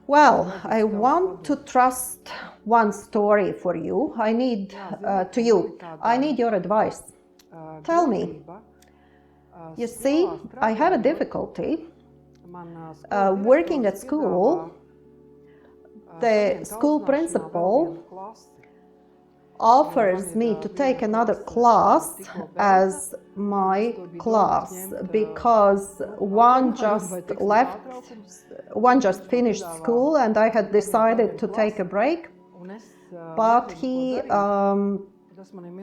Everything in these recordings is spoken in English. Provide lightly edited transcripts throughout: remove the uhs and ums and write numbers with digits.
Well, I want to trust one story for you. I need I need your advice. Tell me. You see, I have a difficulty working at school. The school principal offers me to take another class as my class because one just finished school and I had decided to take a break, but he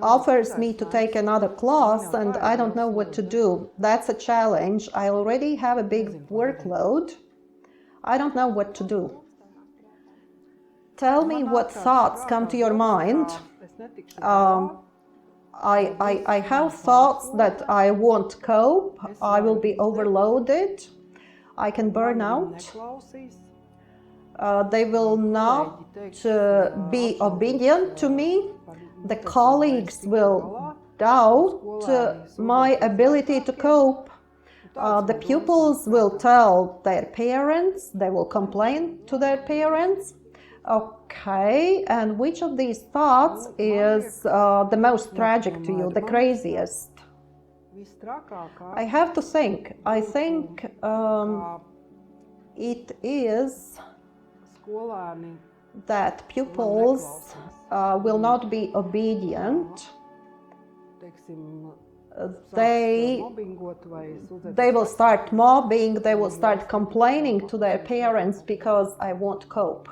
offers me to take another class and I don't know what to do. That's a challenge. I already have a big workload. I don't know what to do. Tell me what thoughts come to your mind. I have thoughts that I won't cope, I will be overloaded, I can burn out, they will not be obedient to me, the colleagues will doubt my ability to cope, the pupils will tell their parents, they will complain to their parents. Okay, and which of these thoughts is the most tragic to you, the craziest? I have to think. I think it is that pupils will not be obedient. They will start mobbing, they will start complaining to their parents because I won't cope.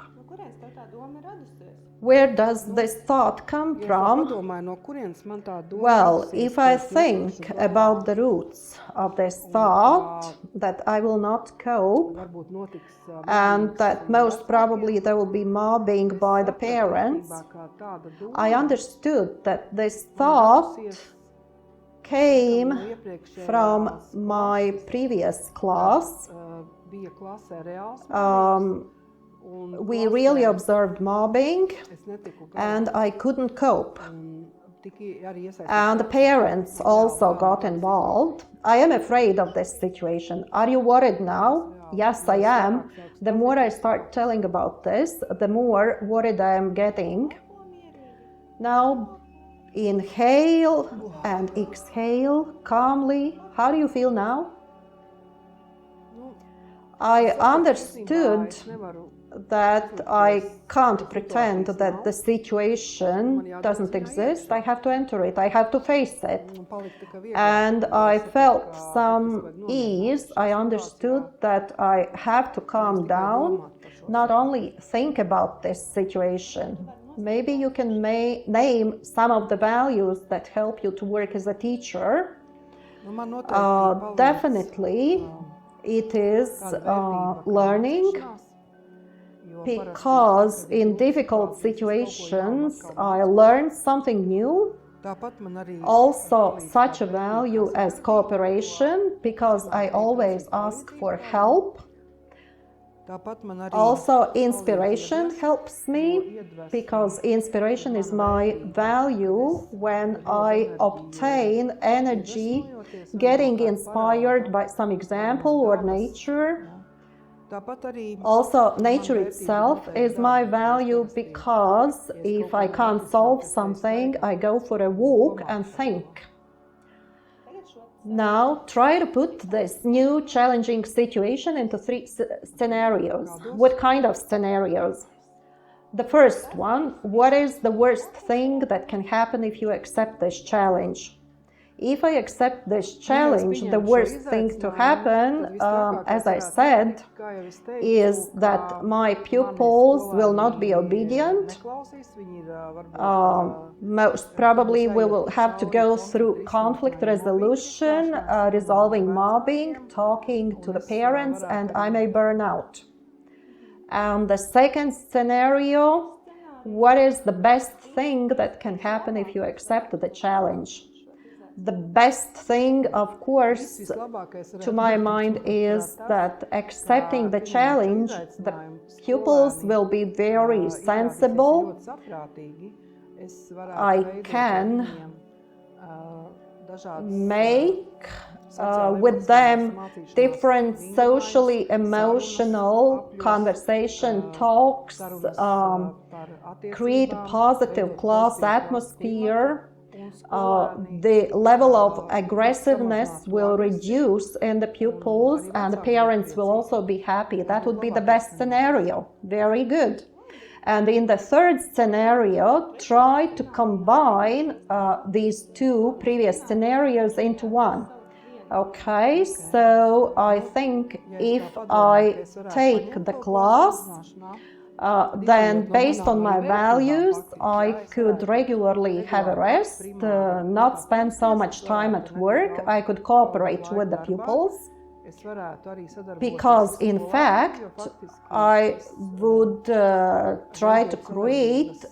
Where does this thought come from? Well, if I think about the roots of this thought, that I will not cope, and that most probably there will be mobbing by the parents, I understood that this thought came from my previous class. We really observed mobbing and I couldn't cope. And the parents also got involved. I am afraid of this situation. Are you worried now? Yes, I am. The more I start telling about this, the more worried I am getting. Now, inhale and exhale calmly. How do you feel now? I understood that I can't pretend that the situation doesn't exist. I have to enter it. I have to face it. And I felt some ease. I understood that I have to calm down, not only think about this situation. Maybe you can name some of the values that help you to work as a teacher. Definitely, it is learning, because in difficult situations I learned something new. Also, such a value as cooperation, because I always ask for help. Also, inspiration helps me, because inspiration is my value when I obtain energy getting inspired by some example or nature. Also, nature itself is my value, because if I can't solve something, I go for a walk and think. Now, try to put this new challenging situation into 3 scenarios. What kind of scenarios? The first one, what is the worst thing that can happen if you accept this challenge? If I accept this challenge, the worst thing to happen, as I said, is that my pupils will not be obedient. Most probably we will have to go through conflict resolution, resolving mobbing, talking to the parents, and I may burn out. And the second scenario, what is the best thing that can happen if you accept the challenge? The best thing, of course, to my mind, is that accepting the challenge, the pupils will be very sensible. I can make with them different socially emotional conversation talks, create a positive class atmosphere. The level of aggressiveness will reduce in the pupils and the parents will also be happy. That would be the best scenario. Very good. And in the third scenario, try to combine these two previous scenarios into one. Okay, so I think if I take the class, then based on my values, I could regularly have a rest, not spend so much time at work. I could cooperate with the pupils. Because in fact, I would try to create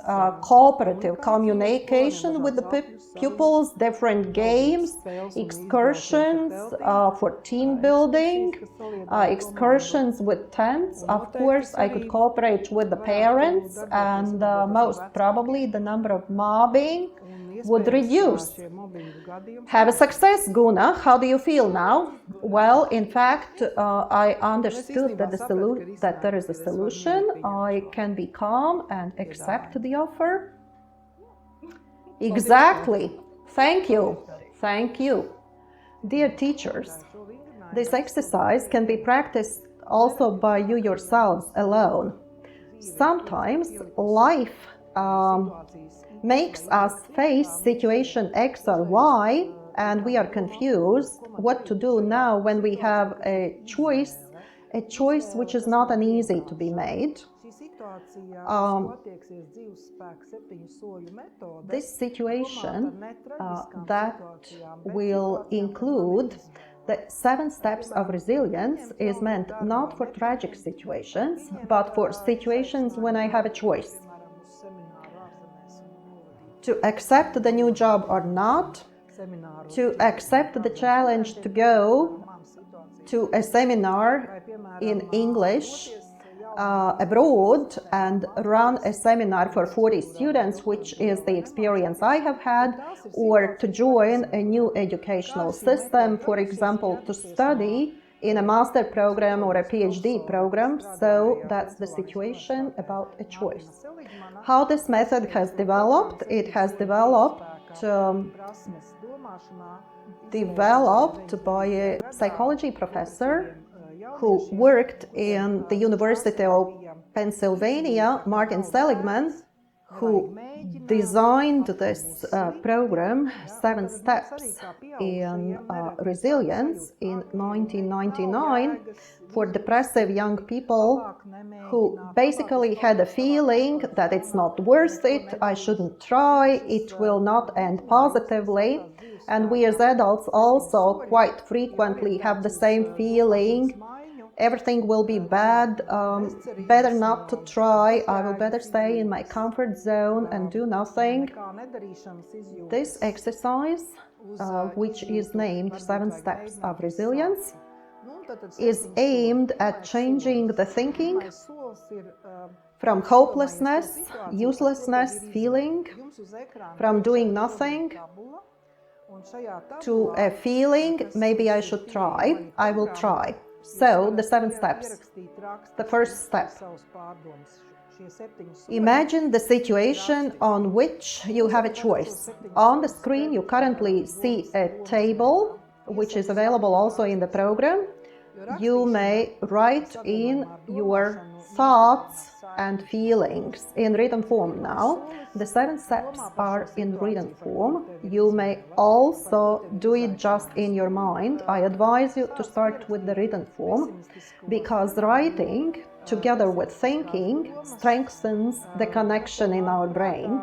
cooperative communication with the pupils, different games, excursions for team building, excursions with tents. Of course, I could cooperate with the parents, and most probably the number of mobbing would reduce. Have a success, Guna. How do you feel now? Well, in fact, I understood that there is a solution. I can be calm and accept the offer. Exactly. Thank you. Thank you. Dear teachers, this exercise can be practiced also by you yourselves alone. Sometimes life makes us face situation X or Y, and we are confused what to do now when we have a choice which is not an easy to be made. This situation that will include the 7 steps of resilience is meant not for tragic situations, but for situations when I have a choice. To accept the new job or not, to accept the challenge to go to a seminar in English abroad and run a seminar for 40 students, which is the experience I have had, or to join a new educational system, for example, to study in a master program or a PhD program. So that's the situation about a choice. How this method has developed? It has developed by a psychology professor who worked in the University of Pennsylvania, Martin Seligman, who designed this program, 7 Steps in Resilience, in 1999 for depressive young people who basically had a feeling that it's not worth it, I shouldn't try, it will not end positively. And we as adults also quite frequently have the same feeling. Everything will be bad, better not to try, I will better stay in my comfort zone and do nothing. This exercise, which is named 7 Steps of Resilience, is aimed at changing the thinking from hopelessness, uselessness feeling, from doing nothing, to a feeling, maybe I should try, I will try. So, the 7 steps. The first step. Imagine the situation on which you have a choice. On the screen you currently see a table, which is available also in the program. You may write in your thoughts and feelings in written form now. The 7 steps are in written form. You may also do it just in your mind. I advise you to start with the written form, because writing together with thinking strengthens the connection in our brain.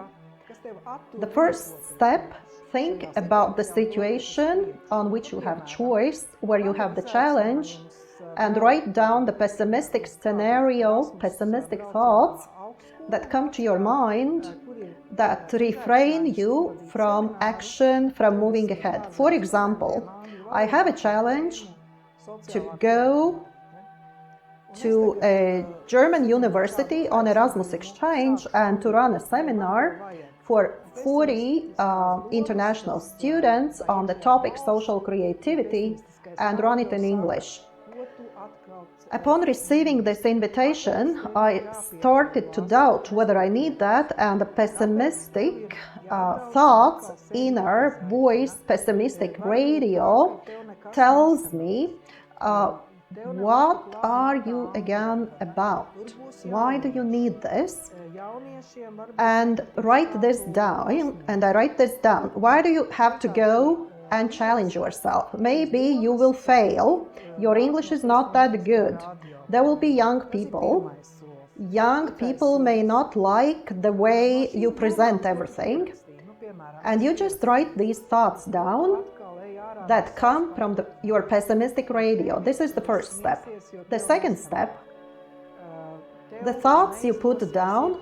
The first step, think about the situation on which you have choice, where you have the challenge, and write down the pessimistic scenario, pessimistic thoughts that come to your mind that refrain you from action, from moving ahead. For example, I have a challenge to go to a German university on Erasmus exchange and to run a seminar for 40 international students on the topic social creativity and run it in English. Upon receiving this invitation, I started to doubt whether I need that, and the pessimistic thoughts, inner voice, pessimistic radio tells me, what are you again about? Why do you need this? And write this down, and I write this down. Why do you have to go and challenge yourself? Maybe you will fail. Your English is not that good. There will be young people. Young people may not like the way you present everything. And you just write these thoughts down that come from your pessimistic radio. This is the first step. The second step, the thoughts you put down.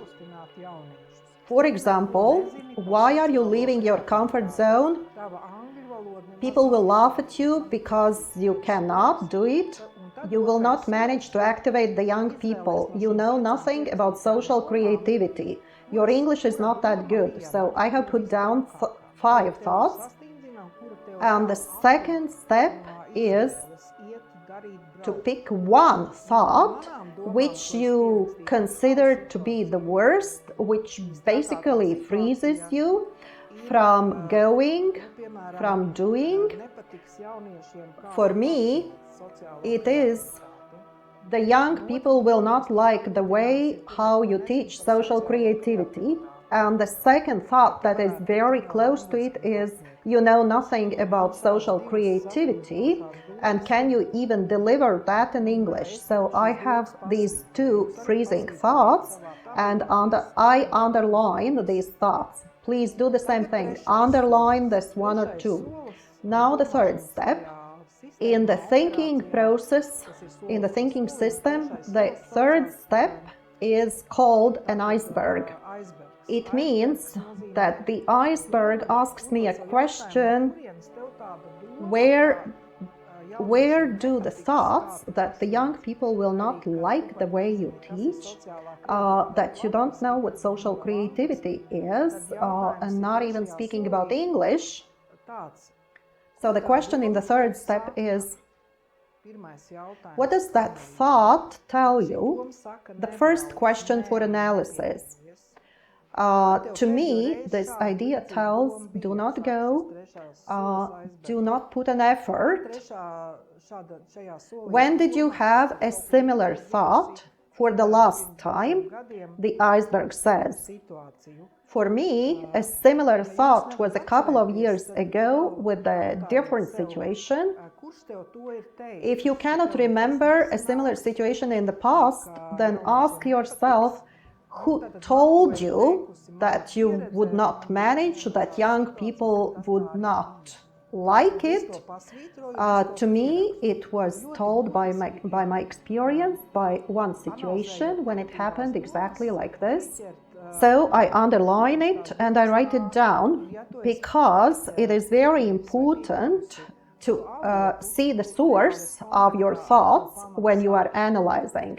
For example, why are you leaving your comfort zone? People will laugh at you because you cannot do it. You will not manage to activate the young people. You know nothing about social creativity. Your English is not that good. So I have put down 5 thoughts. And the second step is to pick one thought which you consider to be the worst, which basically freezes you from going, from doing. For me, it is the young people will not like the way how you teach social creativity. And the second thought that is very close to it is you know nothing about social creativity, and can you even deliver that in English? So I have these 2 freezing thoughts, and I underline these thoughts. Please do the same thing. Underline this 1 or 2. Now the third step. In the thinking process, in the thinking system, the third step is called an iceberg. It means that the iceberg asks me a question, where do the thoughts that the young people will not like the way you teach, that you don't know what social creativity is, and not even speaking about English. So the question in the third step is, what does that thought tell you? The first question for analysis. To me, this idea tells, do not go, do not put an effort. When did you have a similar thought for the last time? The iceberg says. For me, a similar thought was a couple of years ago with a different situation. If you cannot remember a similar situation in the past, then ask yourself, who told you that you would not manage, that young people would not like it? To me, it was told by my experience, by one situation when it happened exactly like this. So I underline it and I write it down, because it is very important to see the source of your thoughts when you are analyzing.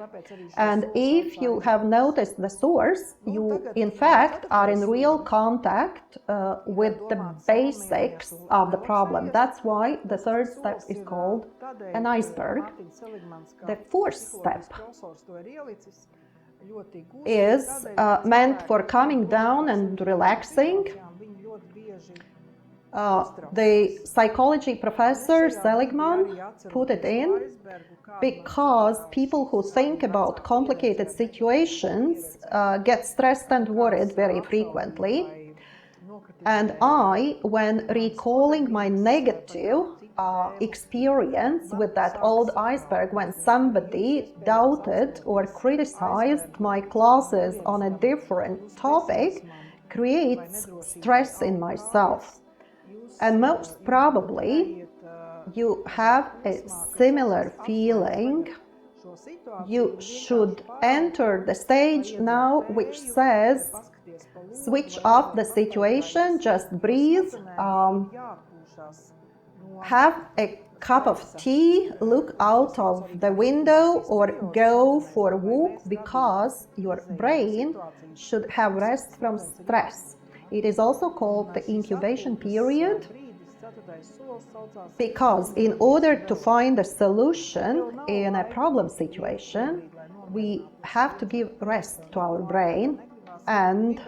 And if you have noticed the source, you in fact are in real contact with the basics of the problem. That's why the third step is called an iceberg. The fourth step is meant for calming down and relaxing. The psychology professor Seligman put it in because people who think about complicated situations get stressed and worried very frequently. And I, when recalling my negative experience with that old iceberg, when somebody doubted or criticized my classes on a different topic, creates stress in myself. And most probably, you have a similar feeling. You should enter the stage now which says, switch off the situation, just breathe, have a cup of tea, look out of the window or go for a walk, because your brain should have rest from stress. It is also called the incubation period because in order to find a solution in a problem situation, we have to give rest to our brain, and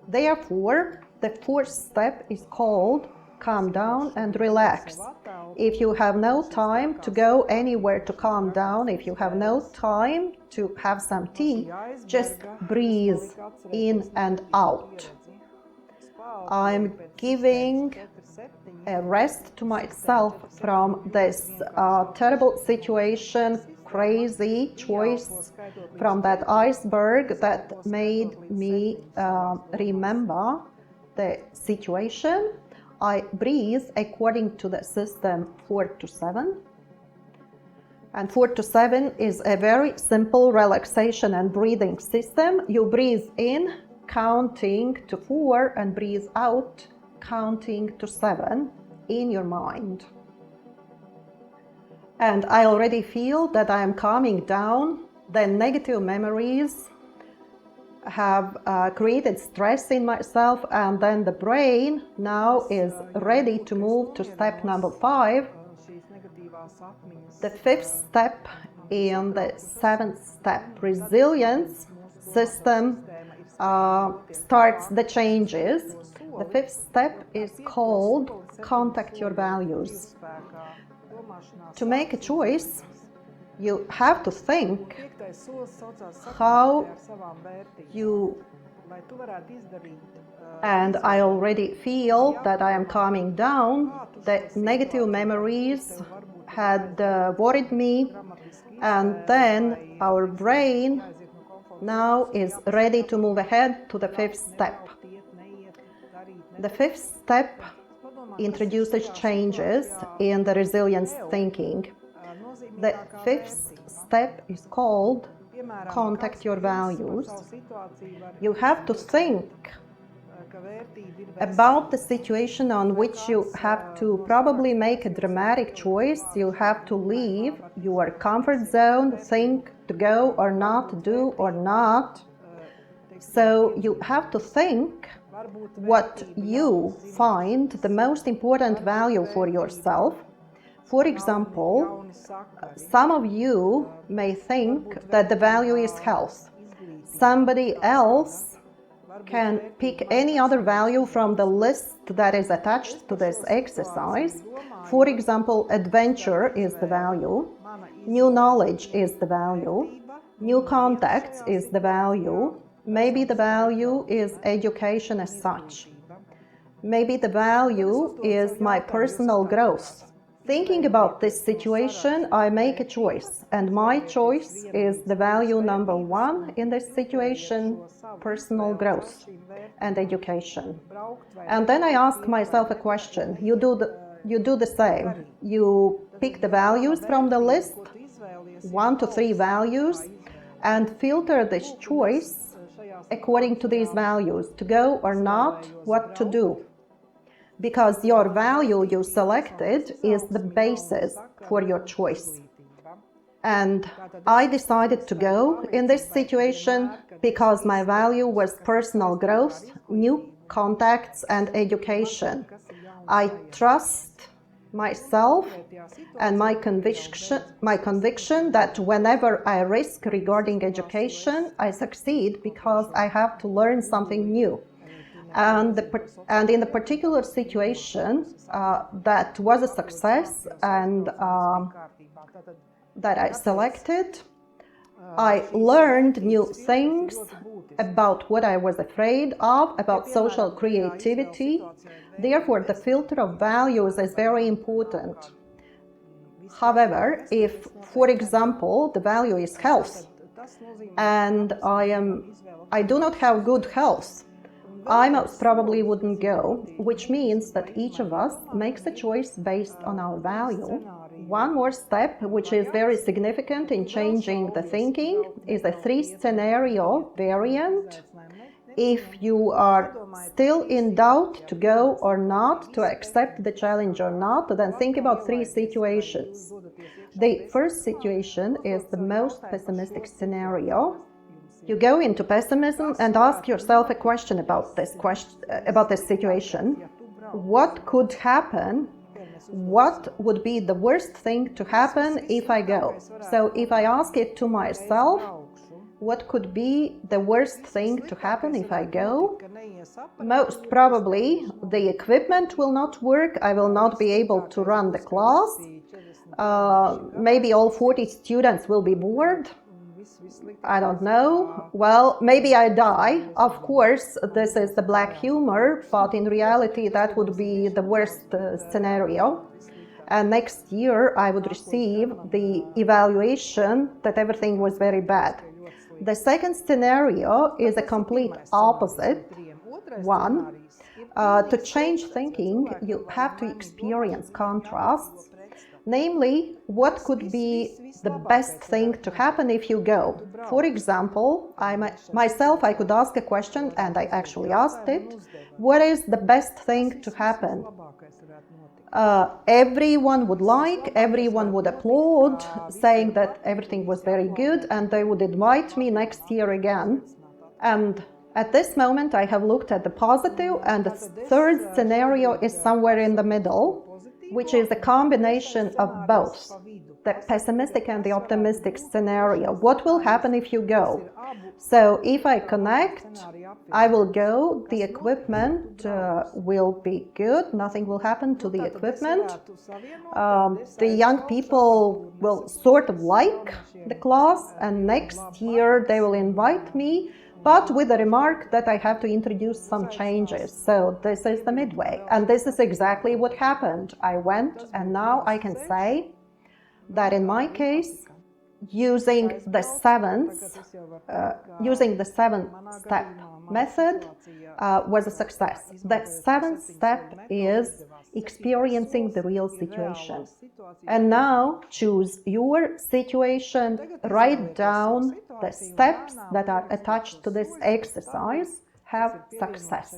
therefore the fourth step is called calm down and relax. If you have no time to go anywhere to calm down, if you have no time to have some tea, just breathe in and out. I'm giving a rest to myself from this terrible situation, crazy choice, from that iceberg that made me remember the situation. I breathe according to the system 4 to 7. And 4 to 7 is a very simple relaxation and breathing system. You breathe in, counting to 4, and breathe out, counting to 7 in your mind. And I already feel that I am calming down. The negative memories have created stress in myself, and then the brain now is ready to move to step number 5. The 5th step in the 7th step resilience system starts the changes. The 5th step is called contact your values. To make a choice, you have to think how you, and I already feel that I am calming down. The negative memories had worried me, and then our brain now is ready to move ahead to the 5th step. The 5th step introduces changes in the resilience thinking. The 5th step is called contact your values. You have to think about the situation on which you have to probably make a dramatic choice. You have to leave your comfort zone, think to go or not, do or not. So you have to think what you find the most important value for yourself. For example, some of you may think that the value is health. Somebody else can pick any other value from the list that is attached to this exercise. For example, adventure is the value, new knowledge is the value, new contacts is the value, maybe the value is education as such. Maybe the value is my personal growth. Thinking about this situation, I make a choice, and my choice is the value number 1 in this situation, personal growth and education. And then I ask myself a question. You do the same. You pick the values from the list, 1 to 3 values, and filter this choice according to these values, to go or not, what to do. Because your value you selected is the basis for your choice. And I decided to go in this situation because my value was personal growth, new contacts, and education. I trust myself and my conviction that whenever I risk regarding education, I succeed because I have to learn something new. And in the particular situation that was a success and that I selected, I learned new things about what I was afraid of, about social creativity. Therefore, the filter of values is very important. However, if, for example, the value is health, and I do not have good health, I most probably wouldn't go, which means that each of us makes a choice based on our value. One more step, which is very significant in changing the thinking, is a 3-scenario variant. If you are still in doubt to go or not, to accept the challenge or not, then think about 3 situations. The first situation is the most pessimistic scenario. You go into pessimism and ask yourself a question about this situation. What could happen? What would be the worst thing to happen if I go? So if I ask it to myself, what could be the worst thing to happen if I go? Most probably the equipment will not work. I will not be able to run the class. Maybe all 40 students will be bored. I don't know. Well, maybe I die. Of course, this is the black humor, but in reality, that would be the worst scenario. And next year, I would receive the evaluation that everything was very bad. The second scenario is a complete opposite one. To change thinking, you have to experience contrasts. Namely, what could be the best thing to happen if you go? For example, I could ask a question, and I actually asked it. What is the best thing to happen? Everyone would everyone would applaud, saying that everything was very good, and they would invite me next year again. And at this moment, I have looked at the positive, and the third scenario is somewhere in the middle, which is a combination of both, the pessimistic and the optimistic scenario. What will happen if you go? So if I connect, I will go, the equipment will be good, nothing will happen to the equipment. The young people will sort of like the class, and next year they will invite me, but with the remark that I have to introduce some changes. So this is the midway. And this is exactly what happened. I went, and now I can say that in my case, using the seven-step method was a success. The seventh step is experiencing the real situation. And now choose your situation, write down the steps that are attached to this exercise, have success.